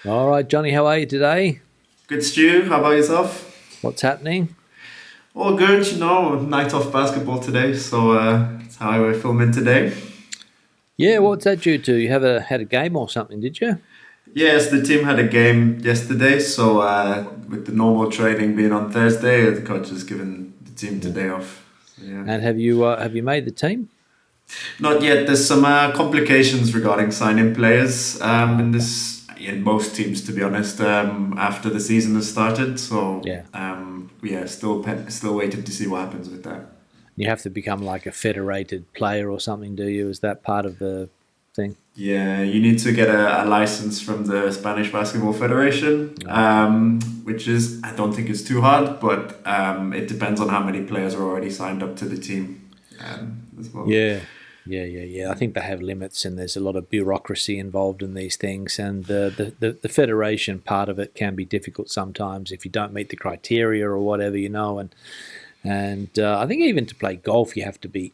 All right, Johnny, how are you today? Good, Stu. How about yourself? What's happening? All good, night off basketball today, so that's how we're filming today. Yeah, what's that due to? You have had a game or something, did you? Yes, the team had a game yesterday, so with the normal training being on Thursday, the coach has given the team Yeah. today off. So, yeah. And have you made the team? Not yet. There's some complications regarding signing players Oh, okay. in most teams, to be honest, after the season has started. So Yeah. yeah, still waiting to see what happens with that. You have to become like a federated player or something, do you? Is that part of the thing? Yeah, you need to get a license from the Spanish Basketball Federation, Okay. which is, I don't think it's too hard, but it depends on how many players are already signed up to the team as well. Yeah. Yeah. I think they have limits, and there's a lot of bureaucracy involved in these things, and the federation part of it can be difficult sometimes if you don't meet the criteria or whatever, and I think even to play golf, you have to be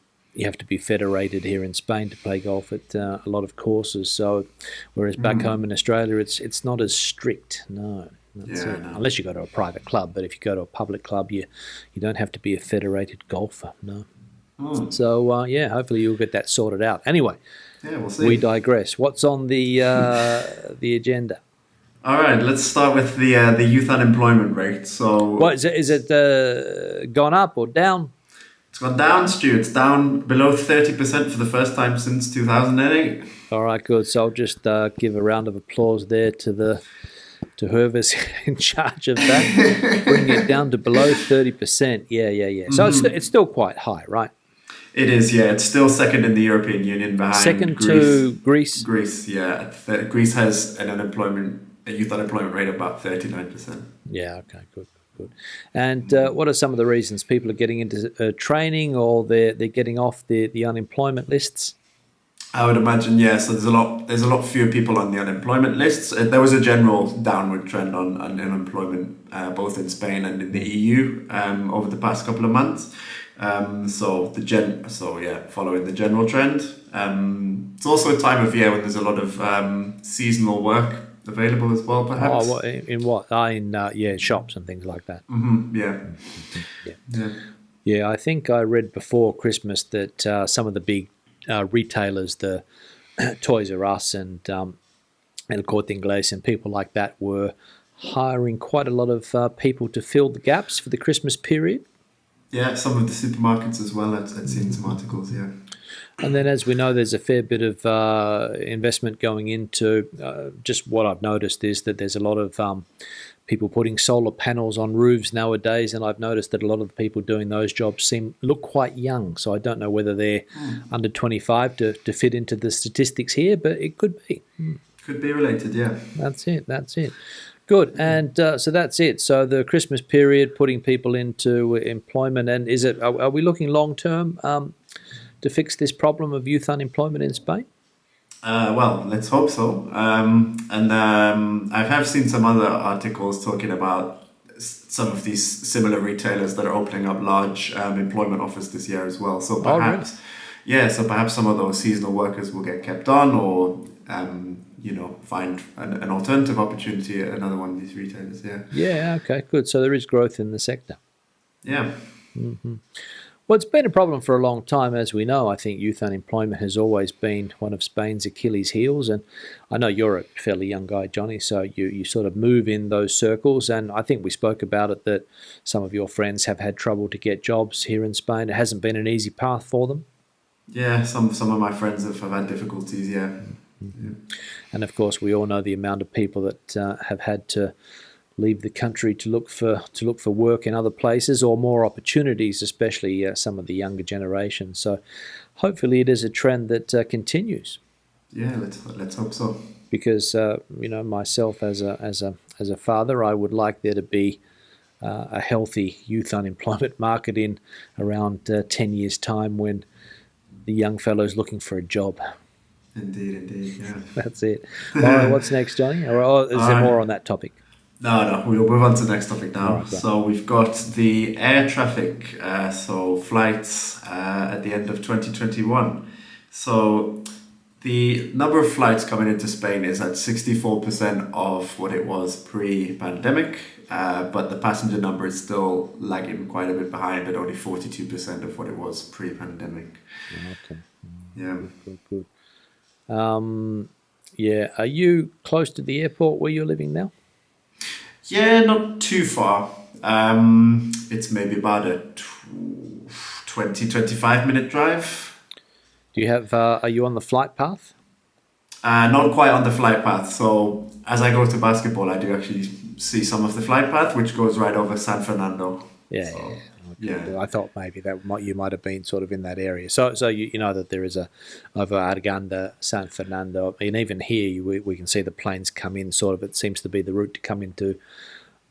federated here in Spain to play golf at a lot of courses. So, whereas back home in Australia, it's not as strict. No, that's Yeah, it. no. Unless you go to a private club, but if you go to a public club, you don't have to be a federated golfer. No. Hmm. So yeah, hopefully you'll get that sorted out. Anyway, Yeah, we'll we see. digress. What's on the agenda? All right, let's start with the youth unemployment rate. What So is it? Is it gone up or down? it's gone down, Stu. It's down below 30% for the first time since 2008. All right, good. So I'll just give a round of applause there to whoever's in charge of that, bring it down to below 30%. Yeah. So it's still quite high, right? It is, yeah. It's still second in the European Union behind Second Greece. to Greece. Greece, yeah. Greece has a youth unemployment rate of about 39%. Yeah, okay, good. And what are some of the reasons people are getting into training, or they're getting off the unemployment lists? I would imagine, yeah. So there's a lot fewer people on the unemployment lists. There was a general downward trend on unemployment, both in Spain and in the Mm. EU, over the past couple of months. So yeah, following the general trend. It's also a time of year when there's a lot of seasonal work available as well, Oh, perhaps. what in what? In yeah, shops and things like that. Yeah, Yeah. yeah. Yeah, I think I read before Christmas that some of the big retailers, the Toys R Us and El Corte Inglés and people like that, were hiring quite a lot of people to fill the gaps for the Christmas period. Yeah, some of the supermarkets as well. I'd seen some articles. Yeah. And then, as we know, there's a fair bit of investment going into. Just what I've noticed is that there's a lot of people putting solar panels on roofs nowadays, and I've noticed that a lot of the people doing those jobs look quite young. So I don't know whether they're under 25 to fit into the statistics here, but it could be. Could be related. Yeah. That's it. Good, and so that's it. So the Christmas period, putting people into employment, and is it? Are we looking long term to fix this problem of youth unemployment in Spain? Well, let's hope so. And I have seen some other articles talking about some of these similar retailers that are opening up large employment offers this year as well. So Oh, really? perhaps, yeah, so perhaps some of those seasonal workers will get kept on, or find an alternative opportunity at another one of these retailers. Yeah, Yeah. Okay. Good. So there is growth in the sector. yeah, Well, it's been a problem for a long time, as we know. I think youth unemployment has always been one of Spain's Achilles' heels. And I know you're a fairly young guy, Johnny, so you sort of move in those circles. And I think we spoke about it that some of your friends have had trouble to get jobs here in Spain. It hasn't been an easy path for them. yeah. Some of my friends have had difficulties. Yeah, yeah. And of course, we all know the amount of people that have had to leave the country to look for work in other places or more opportunities, especially some of the younger generation. So, hopefully, it is a trend that continues. Yeah, let's hope so. Because myself as a father, I would like there to be a healthy youth unemployment market in around 10 years' time when the young fellow's looking for a job. Indeed, yeah. That's it. All right, what's next, Johnny? Or is All there right. more on that topic? No, we'll move on to the next topic All now. right, go on. So we've got the air traffic, so flights at the end of 2021. So The number of flights coming into Spain is at 64% of what it was pre-pandemic, but the passenger number is still lagging quite a bit behind at only 42% of what it was pre-pandemic. Okay. Yeah. Good, good. Yeah. Are you close to the airport where you're living now? Yeah, not too far. It's maybe about a 25 minute drive. Do you have? Are you on the flight path? Not quite on the flight path. So as I go to basketball, I do actually see some of the flight path, which goes right over San Fernando. Yeah, yeah, So yeah. Okay, yeah, good. I thought maybe you might have been sort of in that area. So you know that there is a over Arganda, San Fernando, and even here we can see the planes come in. Sort of, it seems to be the route to come into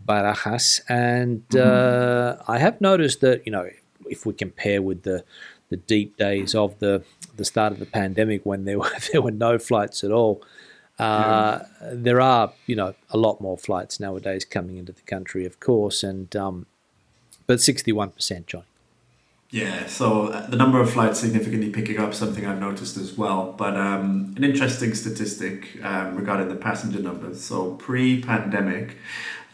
Barajas, and I have noticed that if we compare with the deep days of the start of the pandemic when there were there were no flights at all. yeah. There are, a lot more flights nowadays coming into the country, of course, and but 61%, Johnny. Yeah, so the number of flights significantly picking up, something I've noticed as well. But an interesting statistic regarding the passenger numbers. So pre-pandemic,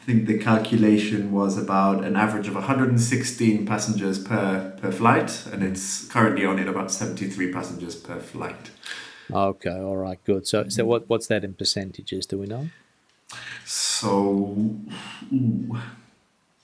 I think the calculation was about an average of 116 passengers per flight, and it's currently only at about 73 passengers per flight. Okay, all right, good. So what's that in percentages? Do we know? So, ooh,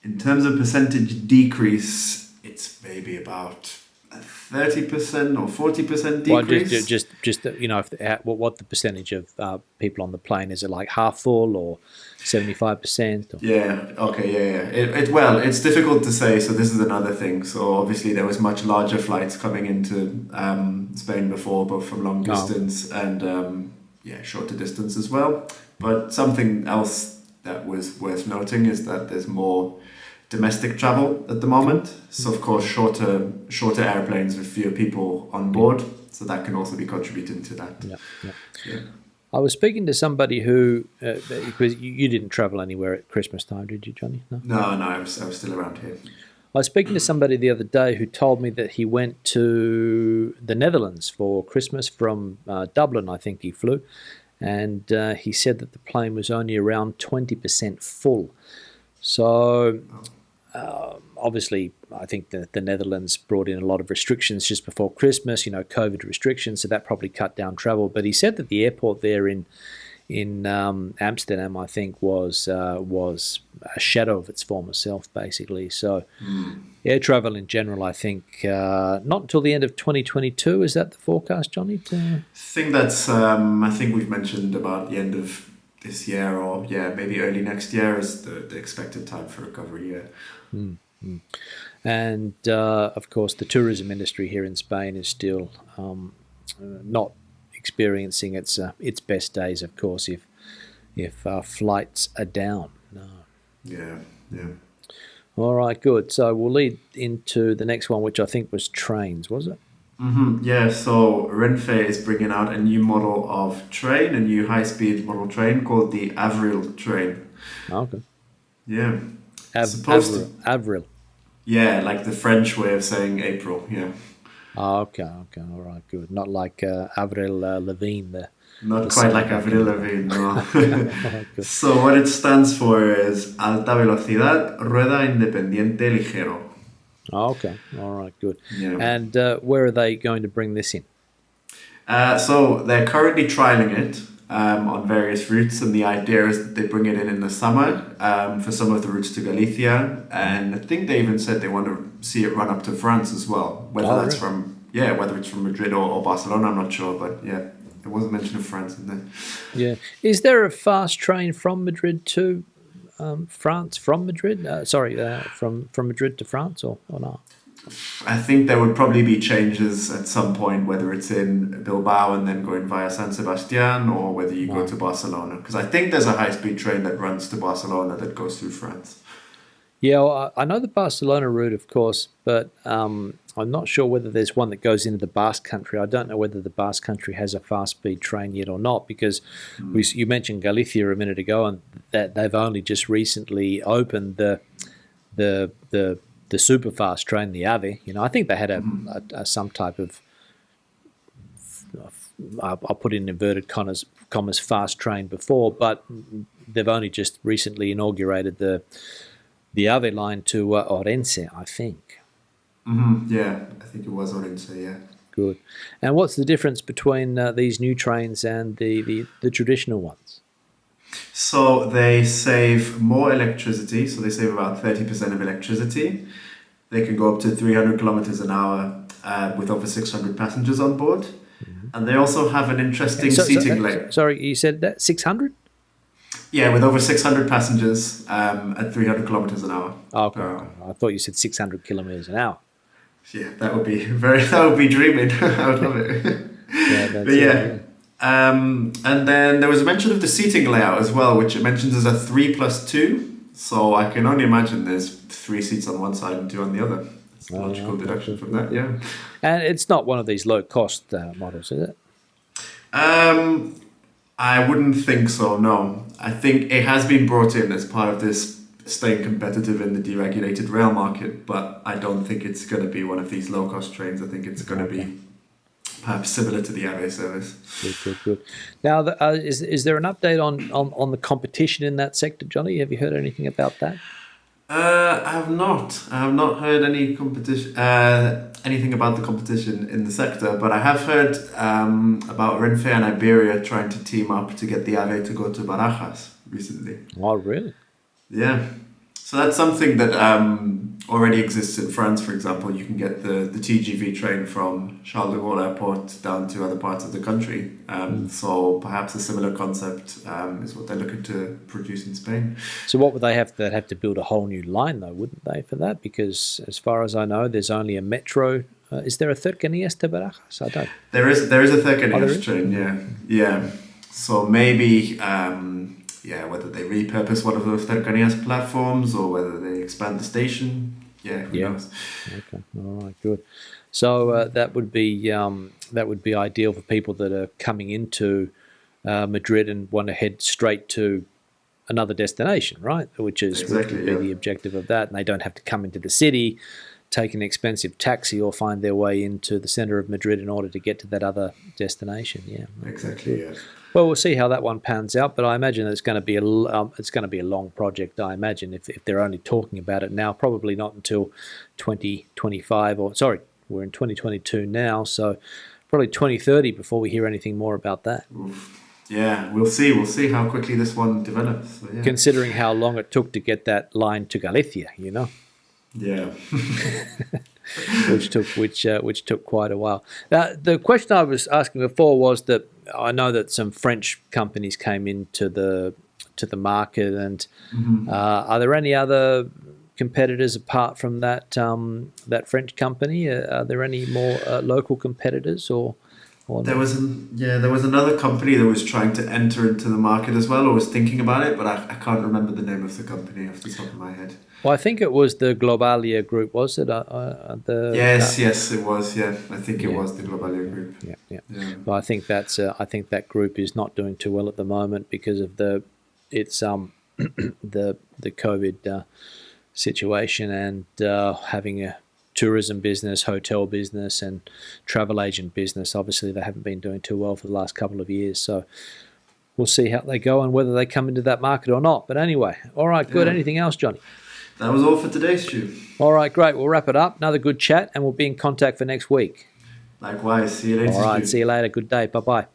in terms of percentage decrease, it's maybe about a 30% or 40% Well, decrease. just if what the percentage of people on the plane is? It like half full or 75%? Or, Yeah. Okay. Yeah. Yeah. Well, it's difficult to say. So this is another thing. So obviously there was much larger flights coming into Spain before, both from long oh, okay. distance and yeah, shorter distance as well. But something else that was worth noting is that there's more domestic travel at the Oh, moment. So of course shorter airplanes with fewer people on yeah, board. So that can also be contributing to that. yeah, yeah. Yeah. I was speaking to somebody who, because you didn't travel anywhere at Christmas time, did you, Johnny? No. No, no, I was still around here. I was speaking to somebody the other day who told me that he went to the Netherlands for Christmas from Dublin, I think he flew, and he said that the plane was only around 20% full. So obviously, I think the Netherlands brought in a lot of restrictions just before Christmas, COVID restrictions, so that probably cut down travel. But he said that the airport there in Amsterdam, I think, was a shadow of its former self, basically. So air travel in general, I think, not until the end of 2022. Is that the forecast, Johnny? I think we've mentioned about the end of this year or yeah, maybe early next year is the expected time for recovery. Yeah. Mm, mm. And of course, the tourism industry here in Spain is still not experiencing its best days. Of course, if flights are down. No. Yeah. Yeah. All right, good. So we'll lead into the next one, which I think was trains, was it? Yeah, so Renfe is bringing out a new model of train, a new high-speed model train called the Avril train. Okay. Yeah, supposed Avril. to, Avril. yeah, like the French way of saying April. Yeah, Okay, okay, all right, good. Not like Avril Lavigne, not the quite singer like back Avril in the day. Lavigne, no. Okay, all right, good. So what it stands for is Alta Velocidad Rueda Independiente Ligero. Okay, all right, good. Yeah. And where are they going to bring this in? So they're currently trialing it on various routes, and the idea is that they bring it in the summer for some of the routes to Galicia, and I think they even said they want to see it run up to France as well. Whether Oh, that's really? from whether it's from Madrid or Barcelona, I'm not sure, but yeah, there was a mention of France in there. Yeah. Is there a fast train from Madrid to France? From Madrid? Sorry, from Madrid to France, or not? I think there would probably be changes at some point, whether it's in Bilbao and then going via San Sebastian, or whether you go No. to Barcelona. Because I think there's a high speed train that runs to Barcelona that goes through France. Yeah, well, I know the Barcelona route, of course, but I'm not sure whether there's one that goes into the Basque Country. I don't know whether the Basque Country has a fast speed train yet or not, because you mentioned Galicia a minute ago, and that they've only just recently opened the the the super fast train, the AVE. I think they had a some type of I'll put in inverted commas fast train before, but they've only just recently inaugurated the Ave line to Orense, I think. Yeah, I think it was Orense, yeah. Good. And what's the difference between these new trains and the traditional ones? So they save more electricity, so they save about 30% of electricity. They can go up to 300 kilometers an hour with over 600 passengers on board. And they also have an interesting seating layout. Sorry, you said that 600? Yeah, with over 600 passengers at 300 kilometers an hour. Oh, okay. I thought you said 600 kilometers an hour. Yeah, that would be dreaming. I would love it. Yeah, that's But yeah. And then there was a mention of the seating layout as well, which it mentions as a 3+2. So I can only imagine there's 3 seats on one side and 2 on the other. It's a logical deduction from that, yeah. And it's not one of these low-cost models, is it? I wouldn't think so, no. I think it has been brought in as part of this staying competitive in the deregulated rail market, but I don't think it's going to be one of these low-cost trains. I think it's going to be perhaps similar to the AVE service. Good. Now, is there an update on the competition in that sector, Johnny? Have you heard anything about that? I have not. I have not heard any competition, anything about the competition in the sector, but I have heard about Renfe and Iberia trying to team up to get the AVE to go to Barajas recently. Oh, really? Yeah. So that's something that already exists in France, for example. You can get the TGV train from Charles de Gaulle Airport down to other parts of the country. So perhaps a similar concept is what they're looking to produce in Spain. So what would they have? They'd have to build a whole new line, though, wouldn't they, for that? Because as far as I know, there's only a metro. Is there a Cercanías to Barajas? I don't. There is a Cercanías train, yeah. So maybe... whether they repurpose one of those Cercanías platforms or whether they expand the station. Yeah, who knows? Okay, all right, good. So that would be ideal for people that are coming into Madrid and want to head straight to another destination, right? Which would be the objective of that, and they don't have to come into the city, take an expensive taxi, or find their way into the centre of Madrid in order to get to that other destination. Yeah, exactly. Yeah. Well, we'll see how that one pans out, but I imagine it's going to be a long project. I imagine if they're only talking about it now, probably not until 2025 we're in 2022 now, so probably 2030 before we hear anything more about that. Oof. Yeah, we'll see. We'll see how quickly this one develops. So, yeah. Considering how long it took to get that line to Galicia, you know. Yeah. which took quite a while. Now, the question I was asking before was that I know that some French companies came into the market, and are there any other competitors apart from that French company? Are there any more local competitors or there was another company that was trying to enter into the market as well, or was thinking about it, but I can't remember the name of the company off the top of my head. Well, I think it was the Globalia group, was it? Yes, it was. Yeah, I think it was the Globalia group. Yeah. Well, I think that group is not doing too well at the moment because of the COVID situation and having a tourism business, hotel business, and travel agent business. Obviously, they haven't been doing too well for the last couple of years. So we'll see how they go and whether they come into that market or not. But anyway, all right, good. Yeah. Anything else, Johnny? That was all for today, Stu. All right, great. We'll wrap it up. Another good chat, and we'll be in contact for next week. Likewise. See you later, All right, Stu. see you later. Good day. Bye-bye.